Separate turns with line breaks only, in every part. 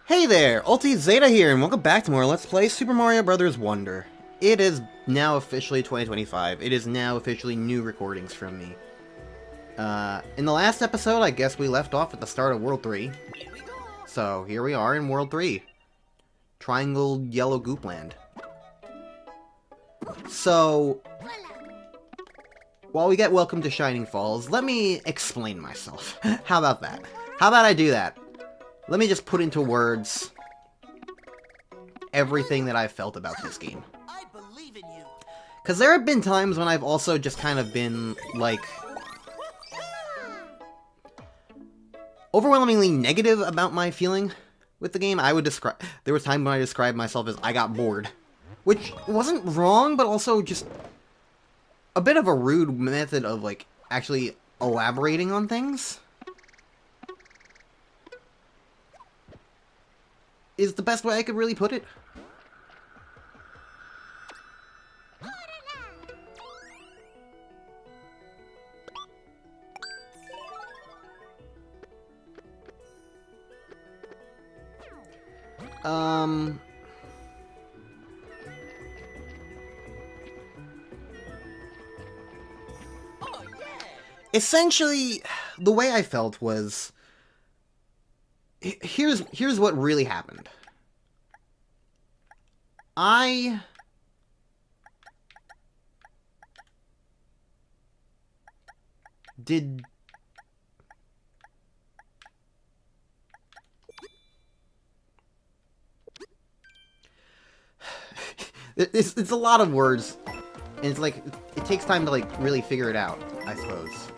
Hey there, Ulti Zeta here, and welcome back to more Let's Play Super Mario Bros. Wonder. It is now officially 2025. It is now officially new recordings from me. In the last episode, I guess we left off at the start of World 3. So, here we are in World 3. Triangle Yellow Goopland. So, while we get welcome to Shining Falls, let me explain myself. How about that? How about I do that? Let me just put into words everything that I've felt about this game.
I believe in you.
Because there have been times when I've also just kind of been, like, overwhelmingly negative about my feeling with the game. There was time when I described myself as I got bored. Which wasn't wrong, but also just a bit of a rude method of, like, actually elaborating on things. Is the best way I could really put it. Essentially, the way I felt was, here's what really happened. I did it's a lot of words, and it's like it takes time to like really figure it out, I suppose.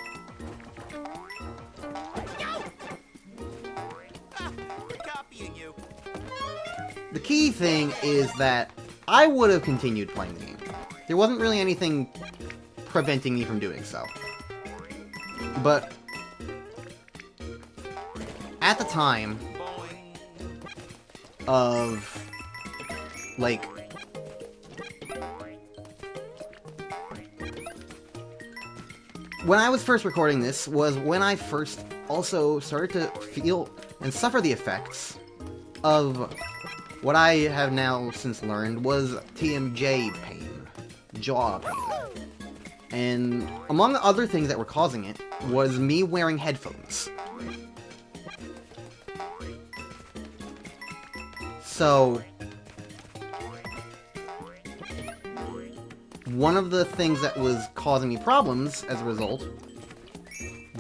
The key thing is that I would have continued playing the game. There wasn't really anything preventing me from doing so. But at the time of, like, when I was first recording this was when I first also started to feel and suffer the effects of what I have now since learned was TMJ pain, jaw pain. And among the other things that were causing it was me wearing headphones. So, one of the things that was causing me problems as a result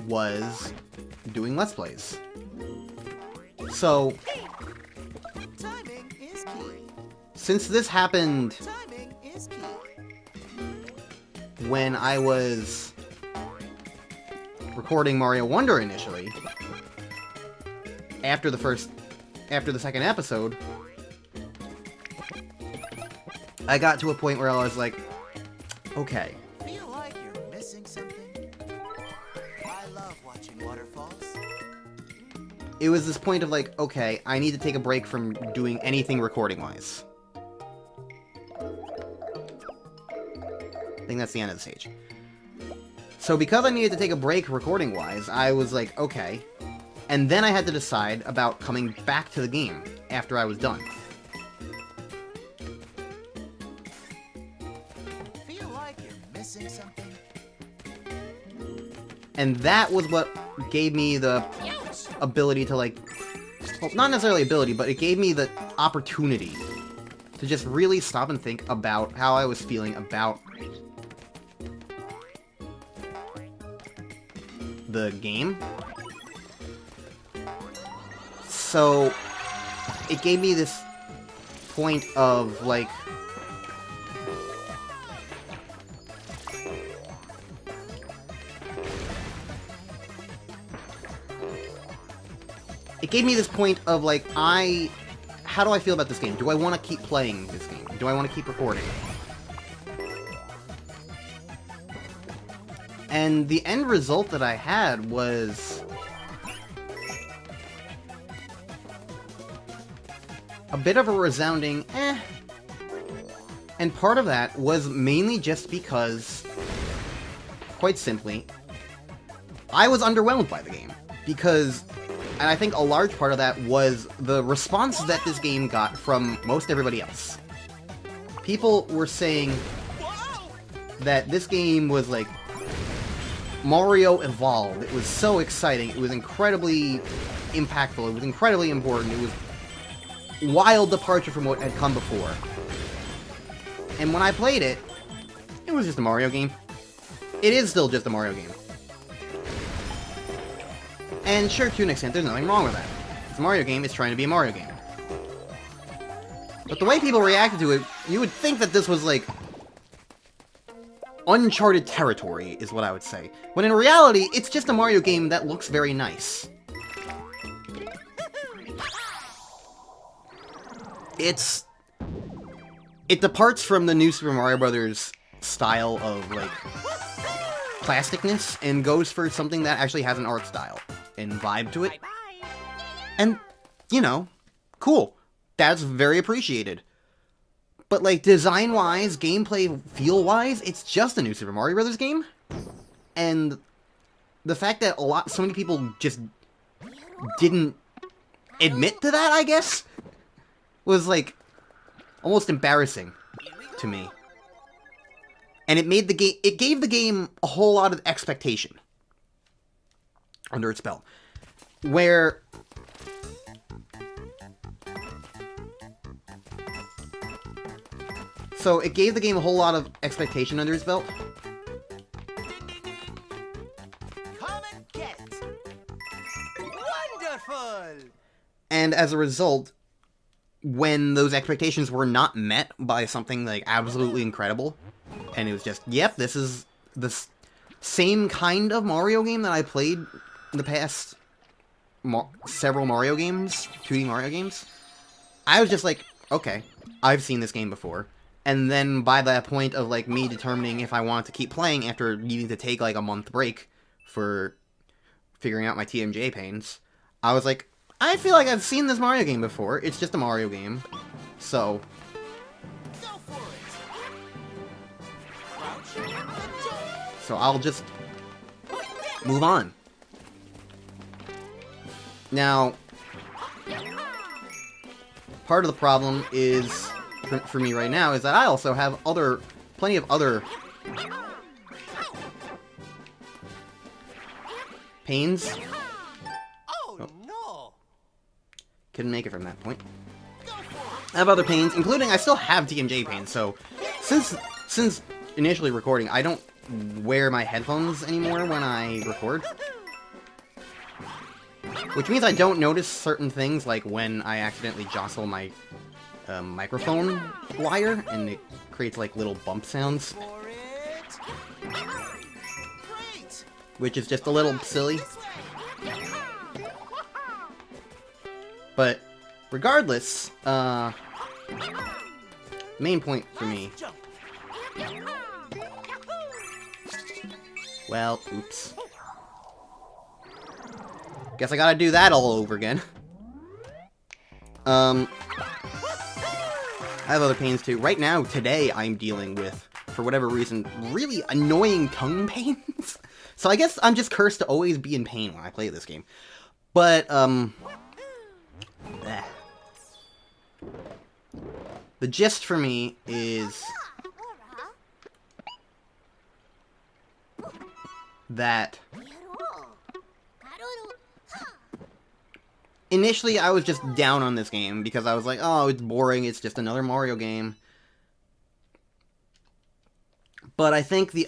was doing Let's Plays. So, since this happened when I was recording Mario Wonder initially, after the second episode, I got to a point where I was like, okay.
Feel like you're missing something? I love watching waterfalls.
It was this point of like, okay, I need to take a break from doing anything recording-wise. I think that's the end of the stage. So because I needed to take a break recording-wise, I was like, okay. And then I had to decide about coming back to the game after I was done.
Feel like you're missing something?
And that was what gave me the ability to, like, well, not necessarily ability, but it gave me the opportunity to just really stop and think about how I was feeling about the game. So it gave me this point of like how do I feel about this game? Do I want to keep playing this game? Do I want to keep recording? And the end result that I had was a bit of a resounding eh. And part of that was mainly just because, quite simply, I was underwhelmed by the game. Because And I think a large part of that was the response that this game got from most everybody else. People were saying that this game was like Mario Evolved. It was so exciting. It was incredibly impactful. It was incredibly important. It was wild departure from what had come before. And when I played it, it was just a Mario game. It is still just a Mario game. And sure, to an extent, there's nothing wrong with that. It's a Mario game, it's trying to be a Mario game. But the way people reacted to it, you would think that this was like uncharted territory, is what I would say. When in reality, it's just a Mario game that looks very nice. It departs from the new Super Mario Bros. Style of, like, plasticness, and goes for something that actually has an art style and vibe to it. And, you know, cool. That's very appreciated. But, like, design-wise, gameplay feel-wise, it's just a new Super Mario Bros. Game. And the fact that so many people just didn't admit to that, I guess, was, like, almost embarrassing to me. And it gave the game a whole lot of expectation under its belt. Where so it gave the game a whole lot of expectation under its belt.
Come and get it. Wonderful.
And as a result, when those expectations were not met by something like absolutely incredible, and it was just, yep, this is the same kind of Mario game that I played in the past several Mario games, 2D Mario games, I was just like, okay, I've seen this game before. And then by that point of, like, me determining if I wanted to keep playing after needing to take, like, a month break for figuring out my TMJ pains, I was like, I feel like I've seen this Mario game before. It's just a Mario game. So I'll just move on. Now, part of the problem is, for me right now, is that I also have plenty of other pains.
Oh no!
Couldn't make it from that point. I have other pains, including I still have TMJ pains, so since initially recording, I don't wear my headphones anymore when I record. Which means I don't notice certain things, like when I accidentally jostle my microphone wire, and it creates like little bump sounds.
For it. Great.
Which is just a little silly. But regardless, main point for me. Well, oops. Guess I gotta do that all over again. I have other pains too. Right now, today, I'm dealing with, for whatever reason, really annoying tongue pains. So I guess I'm just cursed to always be in pain when I play this game. But, the gist for me is that initially I was just down on this game because I was like, oh, it's boring, it's just another Mario game. But I think the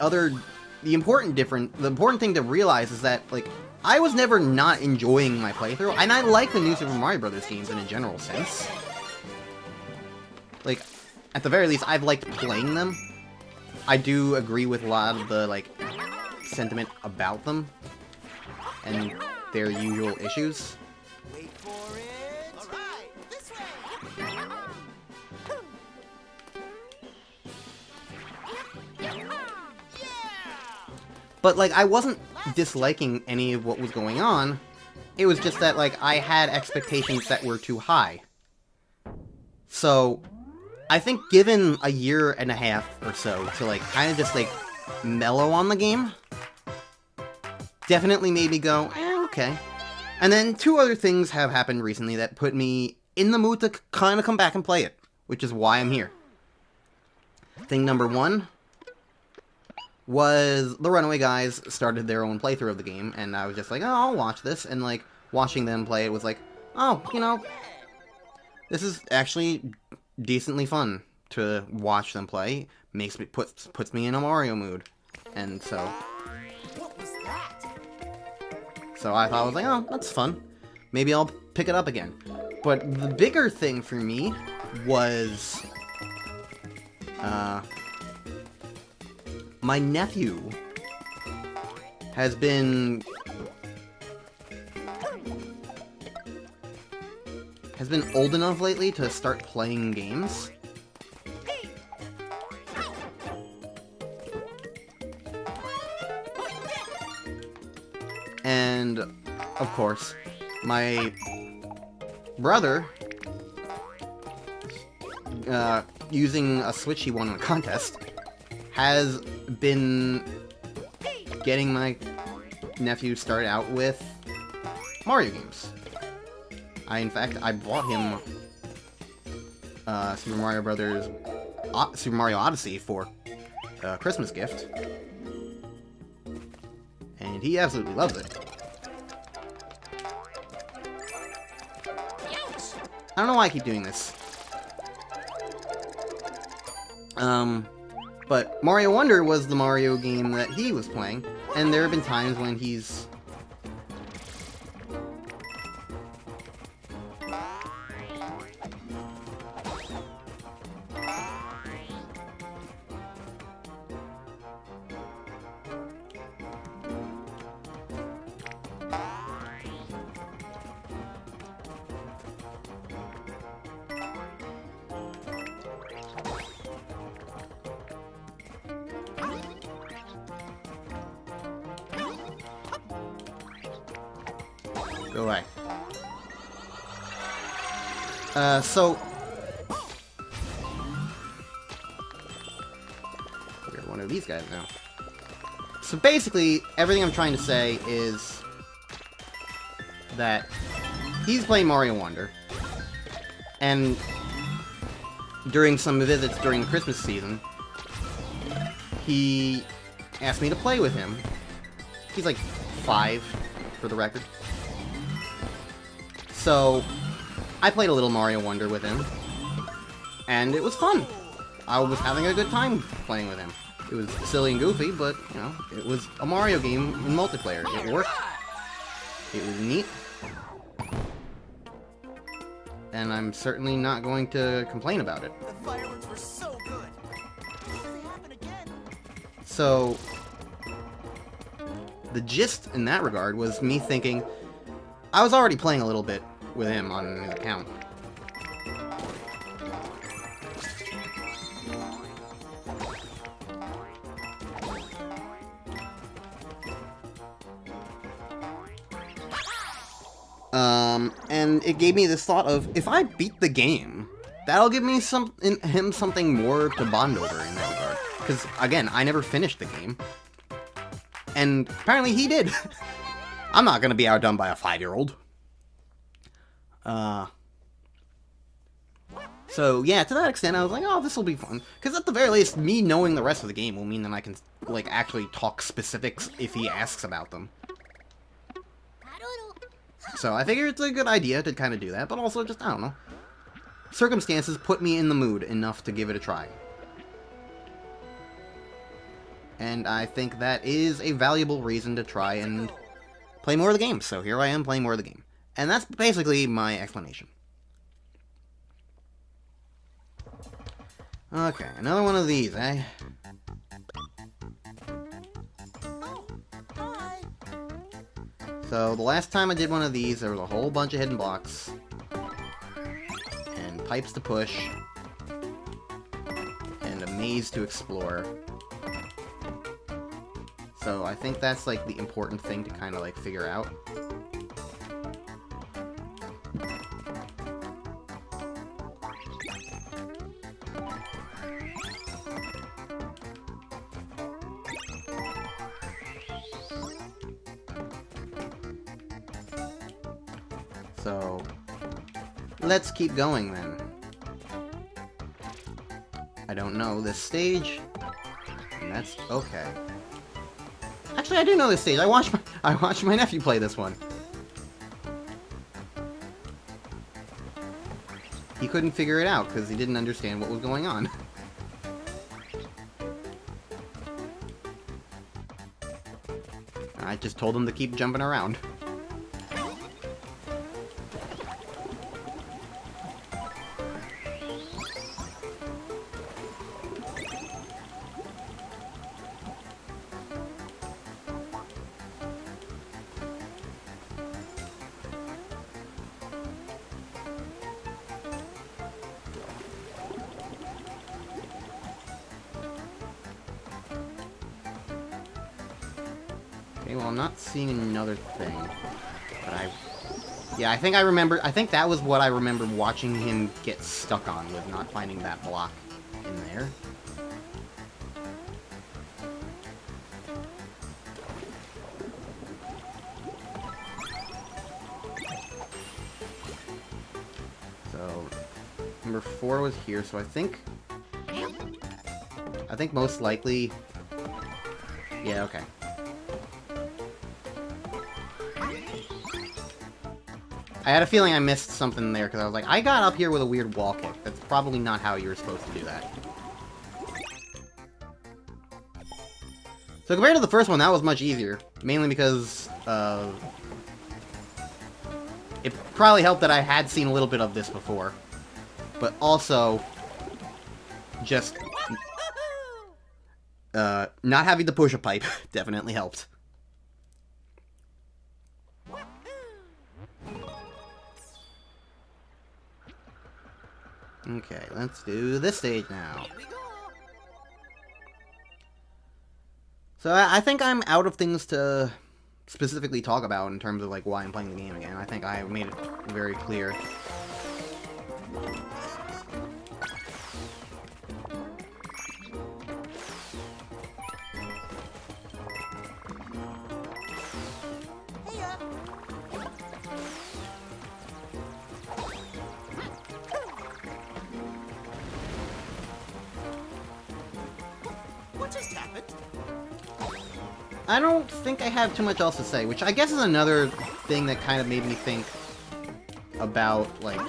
important thing to realize is that, like, I was never not enjoying my playthrough, and I like the new Super Mario Bros. Games in a general sense. Like, at the very least, I've liked playing them. I do agree with a lot of the, like, sentiment about them and their usual issues.
Wait for it. All right, this way.
But, like, I wasn't disliking any of what was going on. It was just that, like, I had expectations that were too high. So, I think given a year and a half or so to, like, kind of just, like, mellow on the game, definitely made me go, okay. And then 2 other things have happened recently that put me in the mood to kind of come back and play it, which is why I'm here. Thing number 1 was the Runaway guys started their own playthrough of the game, and I was just like, oh, I'll watch this, and like, watching them play it was like, oh, you know, this is actually decently fun to watch them play. Makes me puts me in a Mario mood, and so
What was that?
so I thought I was like, oh, that's fun. Maybe I'll pick it up again. But the bigger thing for me was my nephew has been old enough lately to start playing games. And, of course, my brother, using a Switch he won in a contest, has been getting my nephew started out with Mario games. In fact, I bought him Super Mario Odyssey for a Christmas gift, and he absolutely loves it. I don't know why I keep doing this. But Mario Wonder was the Mario game that he was playing, and there have been times when he's... Go away. So... We're one of these guys now. So basically, everything I'm trying to say is that he's playing Mario Wonder, and during some visits during the Christmas season, he asked me to play with him. He's like 5, for the record. So, I played a little Mario Wonder with him, and it was fun. I was having a good time playing with him. It was silly and goofy, but, you know, it was a Mario game in multiplayer. It worked. It was neat. And I'm certainly not going to complain about it.
The fireworks were so good. Will they happen again?
So, the gist in that regard was me thinking, I was already playing a little bit with him on his account. And it gave me this thought of, if I beat the game, that'll give me him something more to bond over in that regard. Because, again, I never finished the game. And apparently he did. I'm not gonna be outdone by a 5-year-old. So, yeah, to that extent, I was like, oh, this will be fun. Because at the very least, me knowing the rest of the game will mean that I can, like, actually talk specifics if he asks about them. So, I figure it's a good idea to kind of do that, but also just, I don't know. Circumstances put me in the mood enough to give it a try. And I think that is a valuable reason to try and play more of the game. So here I am playing more of the game. And that's basically my explanation. Okay, another one of these, eh?
Oh, hi.
So the last time I did one of these, there was a whole bunch of hidden blocks. And pipes to push. And a maze to explore. So I think that's like the important thing to kind of like figure out. So, let's keep going then. I don't know this stage, and that's okay. Actually, I do know this stage. I watched my nephew play this one. He couldn't figure it out because he didn't understand what was going on. I just told him to keep jumping around. Okay, well, I'm not seeing another thing. But yeah, I think that was what I remember watching him get stuck on, with not finding that block in there. So, number 4 was here, so I think most likely... Yeah, okay. I had a feeling I missed something there, because I was like, I got up here with a weird wall kick. That's probably not how you were supposed to do that. So compared to the first one, that was much easier. Mainly because, it probably helped that I had seen a little bit of this before. But also, just... not having to push a pipe definitely helped. Okay, let's do this stage now. So I think I'm out of things to specifically talk about in terms of like why I'm playing the game again. I think I made it very clear. I don't think I have too much else to say, which I guess is another thing that kind of made me think about, like...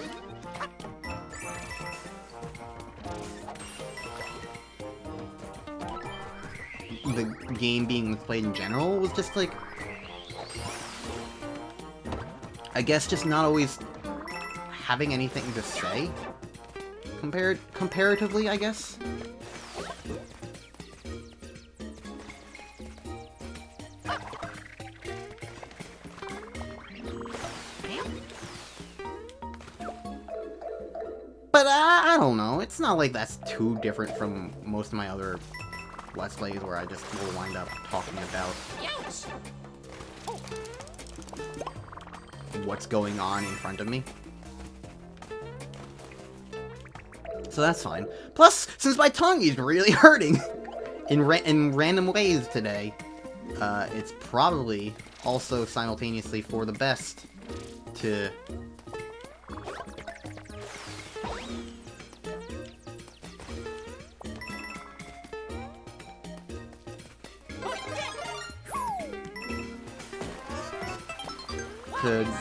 the game being played in general was just, like... I guess just not always having anything to say. Comparatively, I guess. But I don't know, it's not like that's too different from most of my other Let's Plays where I just will wind up talking about what's going on in front of me. So that's fine. Plus, since my tongue is really hurting in random ways today, it's probably also simultaneously for the best to...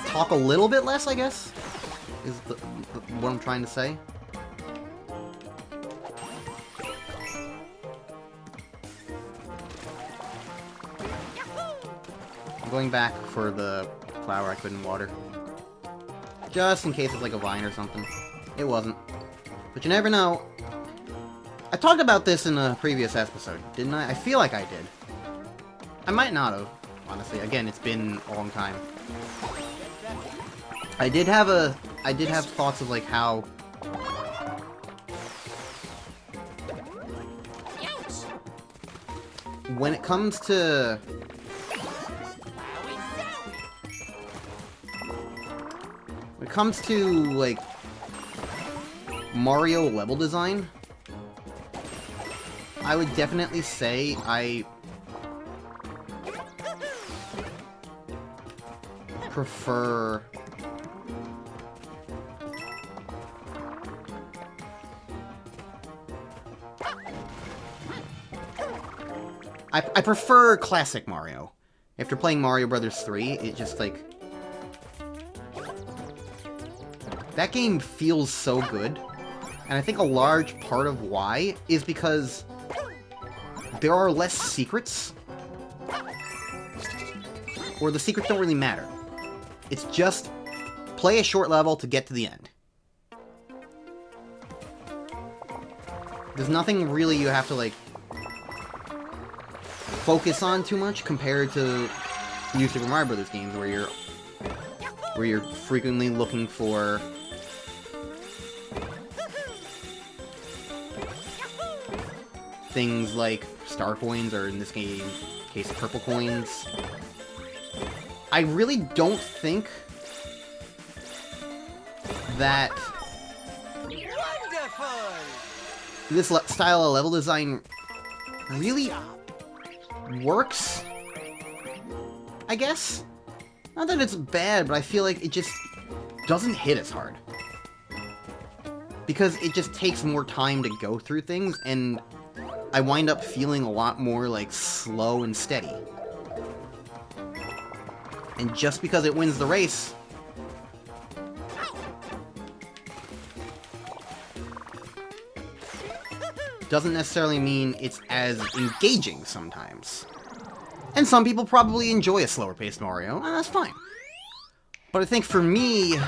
talk a little bit less, I guess, is what I'm trying to say. I'm going back for the flower I couldn't water. Just in case it's like a vine or something. It wasn't. But you never know. I talked about this in a previous episode, didn't I? I feel like I did. I might not have, honestly. Again, it's been a long time. I did have thoughts of like how when it comes to like Mario level design, I would definitely say I prefer I prefer classic Mario. After playing Mario Brothers 3, it just, like... That game feels so good. And I think a large part of why is because there are less secrets. Or the secrets don't really matter. It's just play a short level to get to the end. There's nothing really you have to, like, focus on too much compared to New Super Mario Brothers games where you're frequently looking for things like star coins, or in this case, purple coins. I really don't think that this style of level design really works, I guess. Not that it's bad, but I feel like it just doesn't hit as hard. Because it just takes more time to go through things, and I wind up feeling a lot more, like, slow and steady. And just because it wins the race doesn't necessarily mean it's as engaging sometimes. And some people probably enjoy a slower paced Mario, and that's fine. But I think for me,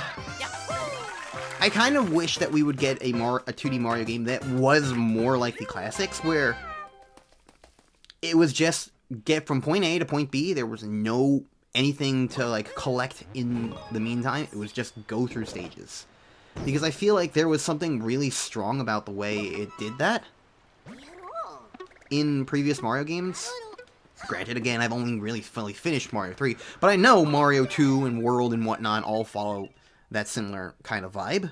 I kind of wish that we would get a 2D Mario game that was more like the classics, where it was just get from point A to point B, there was no anything to, like, collect in the meantime, it was just go through stages. Because I feel like there was something really strong about the way it did that in previous Mario games. Granted, again, I've only really fully finished Mario 3, but I know Mario 2 and World and whatnot all follow that similar kind of vibe.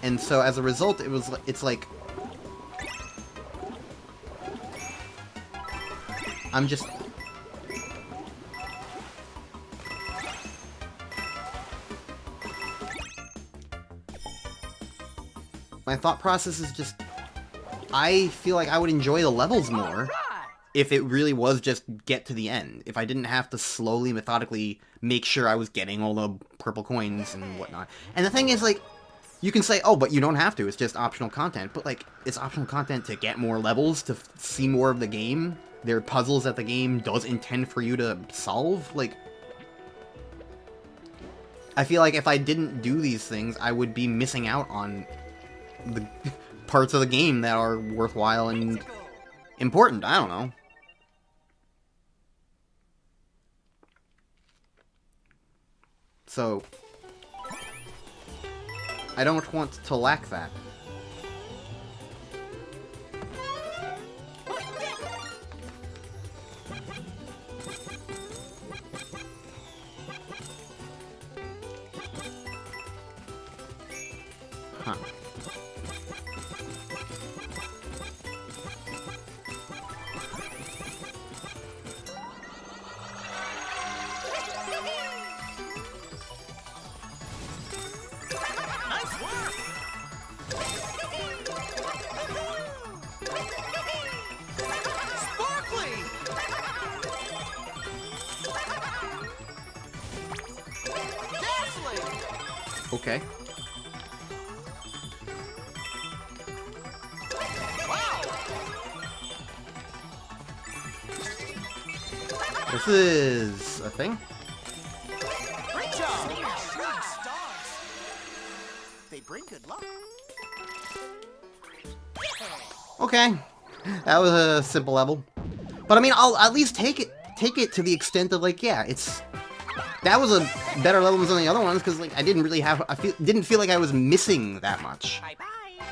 And so, as a result, it's like... I'm just... My thought process is just... I feel like I would enjoy the levels more if it really was just get to the end. If I didn't have to slowly, methodically make sure I was getting all the purple coins and whatnot. And the thing is, like, you can say, oh, but you don't have to, it's just optional content. But, like, it's optional content to get more levels, to see more of the game. There are puzzles that the game does intend for you to solve. Like, I feel like if I didn't do these things, I would be missing out on the parts of the game that are worthwhile and important. I don't know. So, I don't want to lack that. Huh. Okay. This is a thing?
Great job! Shooting stars. They bring good luck.
Okay. That was a simple level. But I mean, I'll at least take it to the extent of, like, yeah, it's... That was a better level than the other ones, because, like, I didn't really have... didn't feel like I was missing that much.
Bye-bye.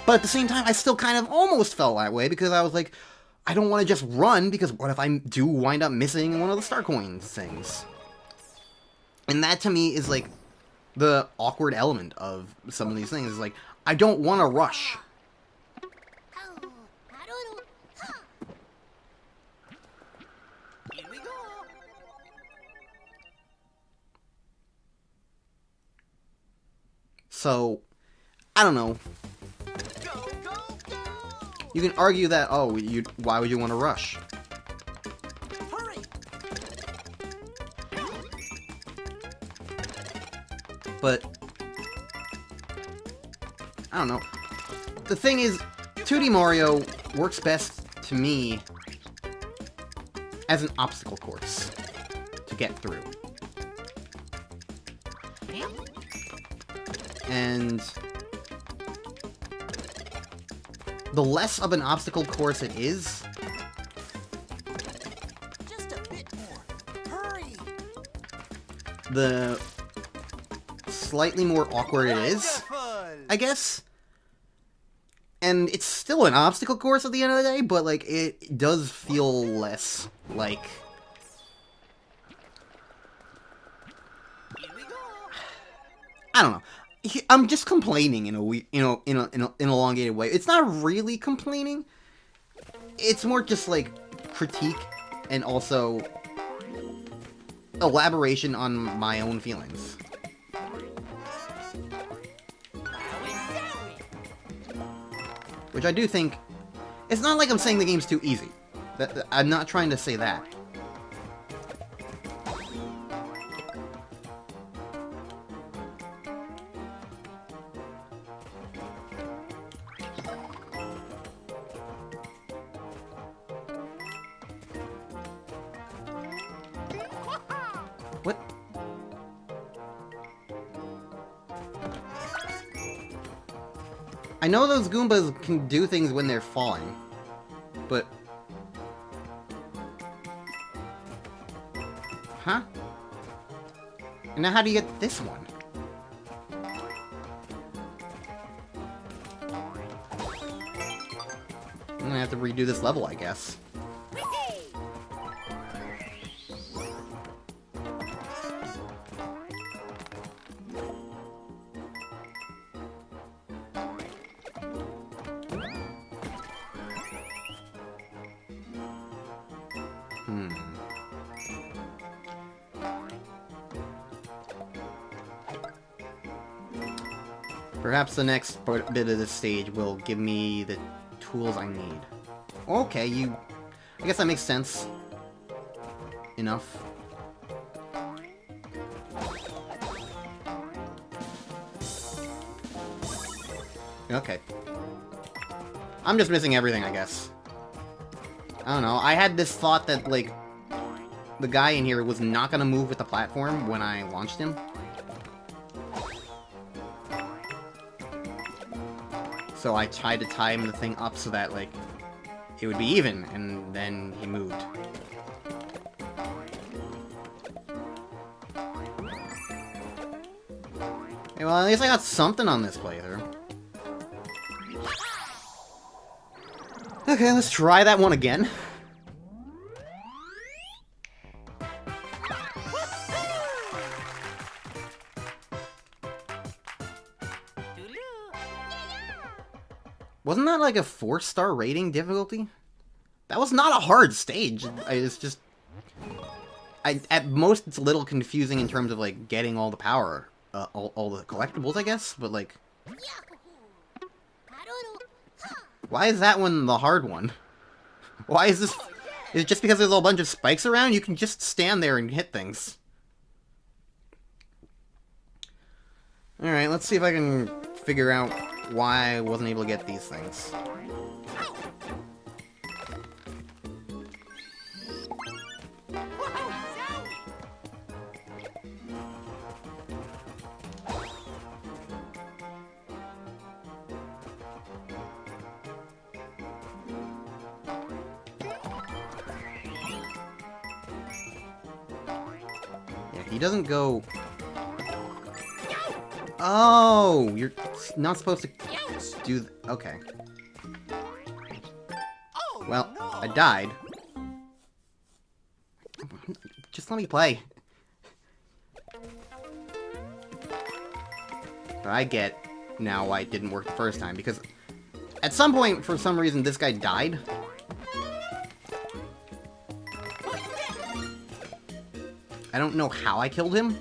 But at the same time, I still kind of almost felt that way, because I was like, I don't want to just run, because what if I do wind up missing one of the star coins things? And that, to me, is, like, the awkward element of some of these things. Is like, I don't want to rush.
Here we go.
So, I don't know. You can argue that, oh, why would you want to rush?
Hurry!
But, I don't know. The thing is, 2D Mario works best to me as an obstacle course to get through. And the less of an obstacle course it is,
Just a bit more. Hurry!
the slightly more awkward it is,
Wonderful!
I guess. And it's still an obstacle course at the end of the day, but, like, it does feel less like...
Here we go.
I don't know. I'm just complaining in an elongated way. It's not really complaining. It's more just, like, critique and also elaboration on my own feelings. Which I do think... It's not like I'm saying the game's too easy. I'm not trying to say that. What? I know those Goombas can do things when they're falling, but... Huh? And now how do you get this one? I'm gonna have to redo this level, I guess. Perhaps the next bit of this stage will give me the tools I need. Okay, I guess that makes sense. Enough. Okay. I'm just missing everything, I guess. I don't know. I had this thought that, like, the guy in here was not gonna move with the platform when I launched him. So I tried to time the thing up so that, like, it would be even, and then he moved. Okay, well, at least I got something on this playthrough. Okay, let's try that one again. Wasn't that like a 4-star rating difficulty? That was not a hard stage. It's just... at most, it's a little confusing in terms of, like, getting all the power. All the collectibles, I guess? But, like... Why is that one the hard one? Why is this... Is it just because there's a bunch of spikes around? You can just stand there and hit things. Alright, let's see if I can figure out why I wasn't able to get these things. Yeah, he doesn't go... Oh, you're not supposed to do okay. Well, I died. Just let me play. But I get now why it didn't work the first time, because at some point, for some reason, this guy died. I don't know how I killed him.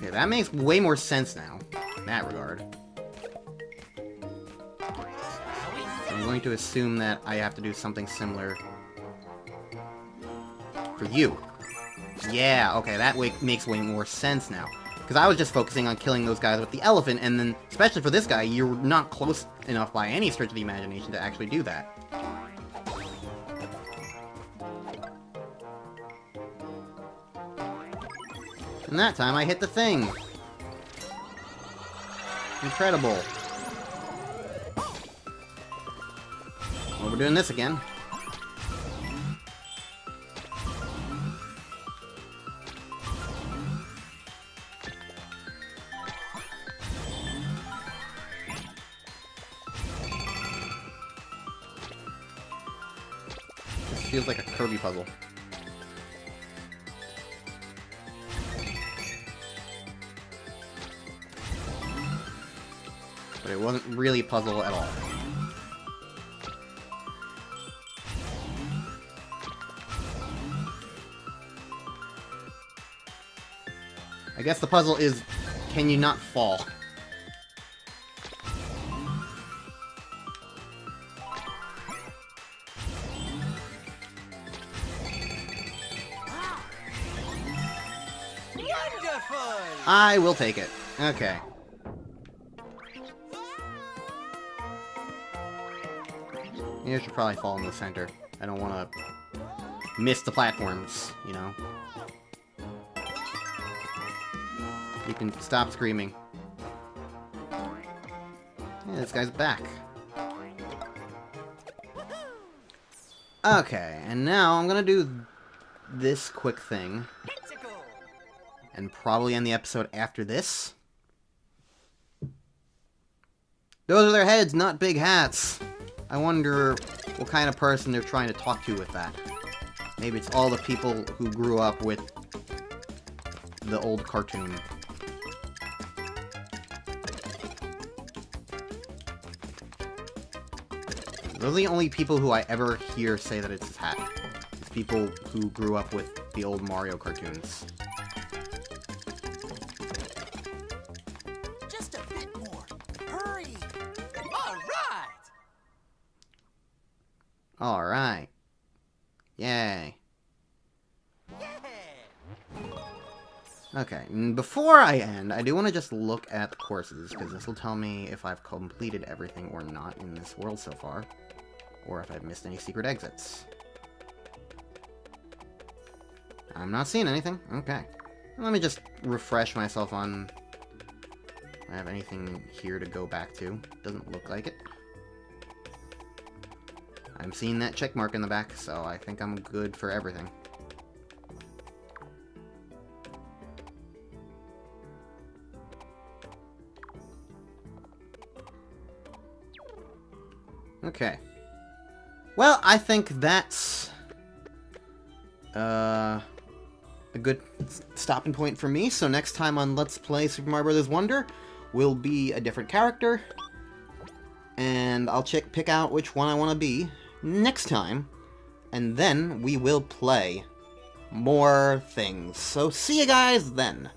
Okay, that makes way more sense now, in that regard. I'm going to assume that I have to do something similar for you. Yeah, okay, that makes way more sense now. Because I was just focusing on killing those guys with the elephant, and then, especially for this guy, you're not close enough by any stretch of the imagination to actually do that. And that time I hit the thing! Incredible. Well, we're doing this again. This feels like a Kirby puzzle. But it wasn't really a puzzle at all. I guess the puzzle is, can you not fall?
Wonderful!
I will take it. Okay. Maybe I should probably fall in the center. I don't want to miss the platforms, you know? You can stop screaming. Yeah, this guy's back. Okay, and now I'm gonna do this quick thing. And probably end the episode after this. Those are their heads, not big hats. I wonder what kind of person they're trying to talk to with that. Maybe it's all the people who grew up with the old cartoon. Those are the only people who I ever hear say that it's his hat. It's people who grew up with the old Mario cartoons.
Just a bit more. Hurry! All right!
Alright. Yay.
Yeah!
Okay, and before I end, I do want to just look at the courses, because this will tell me if I've completed everything or not in this world so far, or if I've missed any secret exits. I'm not seeing anything. Okay. Let me just refresh myself on... if I have anything here to go back to. Doesn't look like it. I'm seeing that check mark in the back, so I think I'm good for everything. Okay. Well, I think that's a good stopping point for me. So next time on Let's Play Super Mario Bros. Wonder will be a different character. And I'll pick out which one I want to be next time. And then we will play more things. So see you guys then.